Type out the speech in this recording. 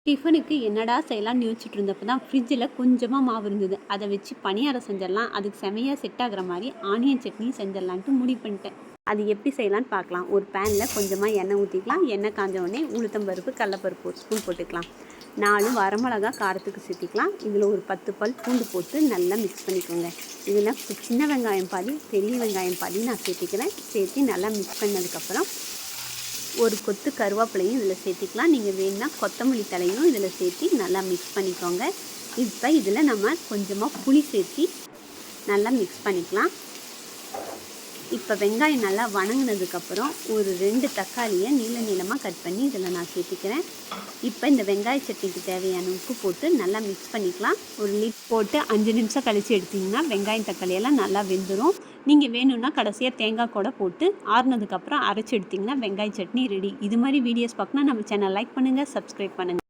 டிஃபனுக்கு என்னடா செய்யலாம்னு யோசிச்சுட்டு இருந்தப்போ தான் ஃப்ரிட்ஜில் கொஞ்சமாக மாவு இருந்தது. அதை வச்சு பணியாரம் செஞ்சிடலாம். அதுக்கு செமையாக செட் ஆகுற மாதிரி ஆனியன் சட்னி செஞ்சிடலான்ட்டு முடிவு பண்ணிட்டேன். அது எப்படி செய்யலான்னு பார்க்கலாம். ஒரு பேனில் கொஞ்சமாக எண்ணெய் ஊற்றிக்கலாம். எண்ணெய் காஞ்ச உடனே உளுத்தம்பருப்பு, கடலப்பருப்பு ஒரு ஸ்பூன் போட்டுக்கலாம். 4 வரமிளகா காரத்துக்கு சேர்த்திக்கலாம். இதில் ஒரு 10 பல் பூண்டு போட்டு நல்லா மிக்ஸ் பண்ணிக்கோங்க. இதில் சின்ன வெங்காயம் பாதி, பெரிய வெங்காயம் பாதி நான் சேர்த்திக்கிறேன். சேர்த்து நல்லா மிக்ஸ் பண்ணதுக்கப்புறம் ஒரு கொத்து கருவேப்பிலையும் இதில் சேர்த்திக்கலாம். நீங்கள் வேணுன்னா கொத்தமல்லி தலையும் இதில் சேர்த்து நல்லா மிக்ஸ் பண்ணிக்கோங்க. இப்போ இதில் நம்ம கொஞ்சமாக புளி சேர்த்து நல்லா மிக்ஸ் பண்ணிக்கலாம். இப்போ வெங்காயம் நல்லா வணங்கினதுக்கப்புறம் ஒரு 2 தக்காளியை நீளமாக கட் பண்ணி இதில் நான் சேர்த்திக்கிறேன். இப்போ இந்த வெங்காய சட்னிக்கு தேவையான உப்பு போட்டு நல்லா மிக்ஸ் பண்ணிக்கலாம். ஒரு லிட் போட்டு 5 நிமிஷம் கழித்து எடுத்திங்கன்னா வெங்காயம் தக்காளியெல்லாம் நல்லா வெந்துடும். நீங்கள் வேணும்னா கடைசியாக தேங்காய் கூட போட்டு ஆறுனதுக்கப்புறம் அரைச்சி எடுத்திங்கன்னா வெங்காய சட்னி ரெடி. இது மாதிரி வீடியோஸ் பார்க்கணுன்னா நம்ம சேனல் லைக் பண்ணுங்கள், சப்ஸ்கிரைப் பண்ணுங்கள்.